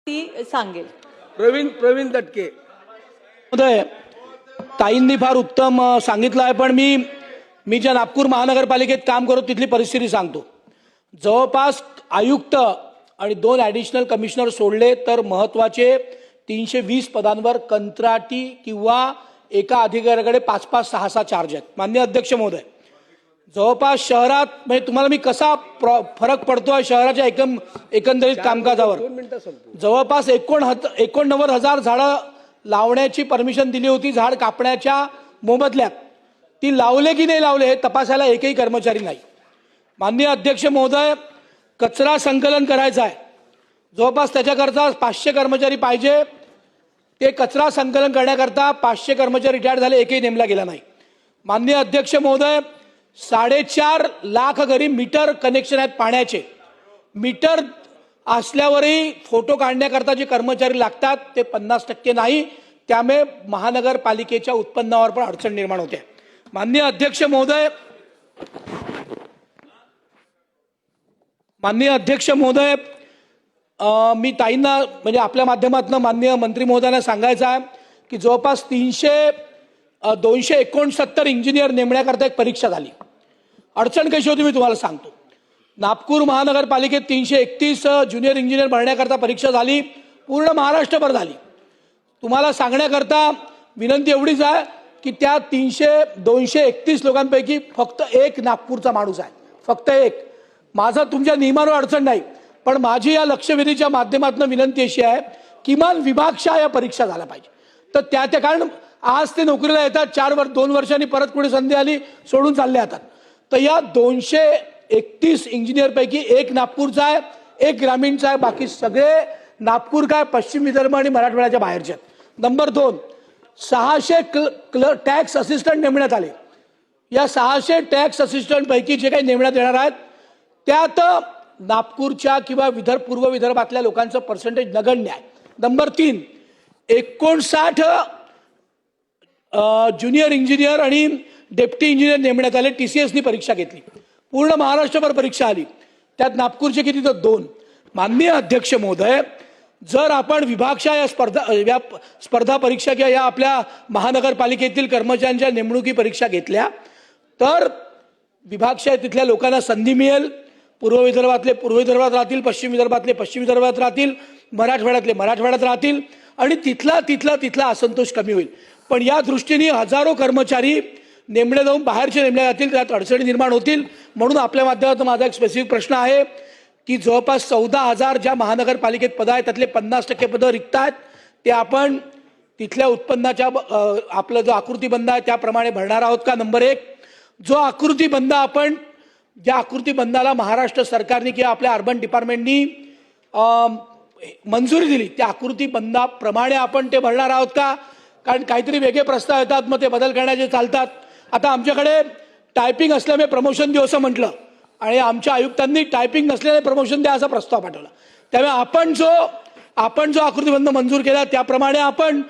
ती सांगेल. प्रवीण दटके महोदय, ताईंनी फार उत्तम सांगितलं आहे, पण मी ज्या नागपूर महानगरपालिकेत काम करतो तिथली परिस्थिती सांगतो. जवळपास आयुक्त आणि 2 ॲडिशनल कमिशनर सोडले तर महत्त्वाचे 320 पदांवर कंत्राटी किंवा एका अधिकाऱ्याकडे 5-5, 6-6 चार्ज आहेत. माननीय अध्यक्ष महोदय, जवळपास शहरात म्हणजे तुम्हाला मी कसा फरक पडतोय शहराच्या एकंदरीत कामकाजावर. जवळपास 89,000 झाडं लावण्याची परमिशन दिली होती झाड कापण्याच्या मोबदल्यात. ती लावले की नाही लावले हे तपासायला एकही कर्मचारी नाही. माननीय अध्यक्ष महोदय, कचरा संकलन करायचा आहे, जवळपास त्याच्याकरता 500 कर्मचारी पाहिजे. ते कचरा संकलन करण्याकरता 500 कर्मचारी रिटायर्ड झाले, एकही नेमला गेला नाही. माननीय अध्यक्ष महोदय, 4.5 लाख घरी मीटर कनेक्शन आहेत पाण्याचे. मीटर असल्यावरही फोटो काढण्याकरता जे कर्मचारी लागतात ते 50% नाही. त्यामुळे महानगरपालिकेच्या उत्पन्नावर पण अडचण निर्माण होते. माननीय अध्यक्ष महोदय, मी ताईंना म्हणजे आपल्या माध्यमातून माननीय मंत्री महोदयांना सांगायचं आहे की जवळपास 269 इंजिनियर नेमण्याकरता एक परीक्षा झाली. अडचण कशी होती मी तुम्हाला सांगतो. नागपूर महानगरपालिकेत 331 ज्युनियर इंजिनियर भरण्याकरता परीक्षा झाली, पूर्ण महाराष्ट्रभर झाली. तुम्हाला सांगण्याकरता विनंती एवढीच आहे की त्या 231 लोकांपैकी फक्त एक नागपूरचा माणूस आहे, फक्त एक. माझं तुमच्या नियमांवर अडचण नाही, पण माझी या लक्षवेधीच्या माध्यमातून विनंती अशी आहे किमान विभागशः या परीक्षा झाल्या पाहिजे. तर त्या कारण आज ते नोकरीला येतात, 2 वर्षांनी परत कुठे संधी आली सोडून चालले जातात. तर या 231 इंजिनियरपैकी एक नागपूरचा आहे, एक ग्रामीणचा आहे, बाकी सगळे नागपूर काय पश्चिम विदर्भ आणि मराठवाड्याच्या बाहेरचे आहेत. नंबर 2, 600 टॅक्स असिस्टंट नेमण्यात आले. या 600 टॅक्स असिस्टंट पैकी जे काही नेमण्यात येणार आहेत त्यात नागपूरच्या किंवा पूर्व विदर्भातल्या लोकांचं पर्सेंटेज नगण्य आहे. नंबर 3, 59 ज्युनियर इंजिनियर आणि डेप्टी इंजिनियर नेमण्यात आले. TCSनी परीक्षा घेतली, पूर्ण महाराष्ट्रभर परीक्षा आली, त्यात नागपूरचे किती तर 2. माननीय अध्यक्ष महोदय, जर आपण विभागशः या स्पर्धा परीक्षा किंवा या आपल्या महानगरपालिकेतील कर्मचाऱ्यांच्या नेमणुकी परीक्षा घेतल्या तर विभागशः तिथल्या लोकांना संधी मिळेल. पूर्व विदर्भातले पूर्व विदर्भात राहतील, पश्चिम विदर्भातले पश्चिम विदर्भात राहतील, मराठवाड्यातले मराठवाड्यात राहतील आणि तिथला असंतोष कमी होईल. पण या दृष्टीने हजारो कर्मचारी नेमले जाऊन बाहेरचे नेमले जातील, त्यात अडचणी निर्माण होतील. म्हणून आपल्या माध्यमातून माझा एक स्पेसिफिक प्रश्न आहे की जवळपास 14,000 ज्या महानगरपालिकेत पदं आहेत त्यातले 50% पदं रिक्त आहेत, ते आपण तिथल्या उत्पन्नाच्या आपलं जो आकृतीबंध आहे त्याप्रमाणे भरणार आहोत का. नंबर 1, जो आकृतीबंध आपण ज्या आकृतीबंधाला महाराष्ट्र सरकारने किंवा आपल्या अर्बन डिपार्टमेंटनी मंजुरी दिली त्या आकृतीबंधाप्रमाणे आपण ते भरणार आहोत का. कारण काहीतरी वेगळे प्रस्ताव येतात, मग ते बदल करण्याचे चालतात. आता आमच्याकडे टायपिंग असल्यामुळे प्रमोशन देऊ असं म्हटलं आणि आमच्या आयुक्तांनी टायपिंग नसल्याने प्रमोशन द्या असा प्रस्ताव पाठवला. त्यामुळे आपण जो आकृतीबंध मंजूर केला त्याप्रमाणे आपण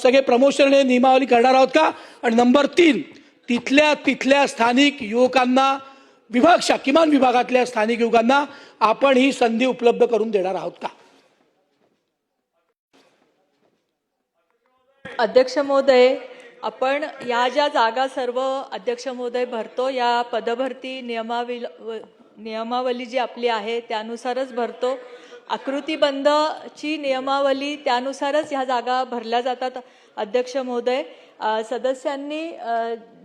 सगळे प्रमोशन नियमावली करणार आहोत का. आणि नंबर 3, तिथल्या स्थानिक युवकांना विभागशः किमान विभागातल्या स्थानिक युवकांना आपण ही संधी उपलब्ध करून देणार आहोत का. अध्यक्ष महोदय, आपण या ज्या जागा सर्व अध्यक्ष महोदय भरतो या पदभरती नियमावली जी आपली आहे त्यानुसारच भरतो. आकृतीबंधची नियमावली त्यानुसारच ह्या जागा भरल्या जातात. अध्यक्ष महोदय, सदस्यांनी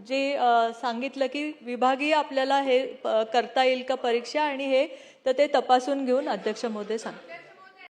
जे सांगितलं की विभागीय आपल्याला हे करता येईल का परीक्षा आणि हे तर ते तपासून घेऊन अध्यक्ष महोदय सांगतात.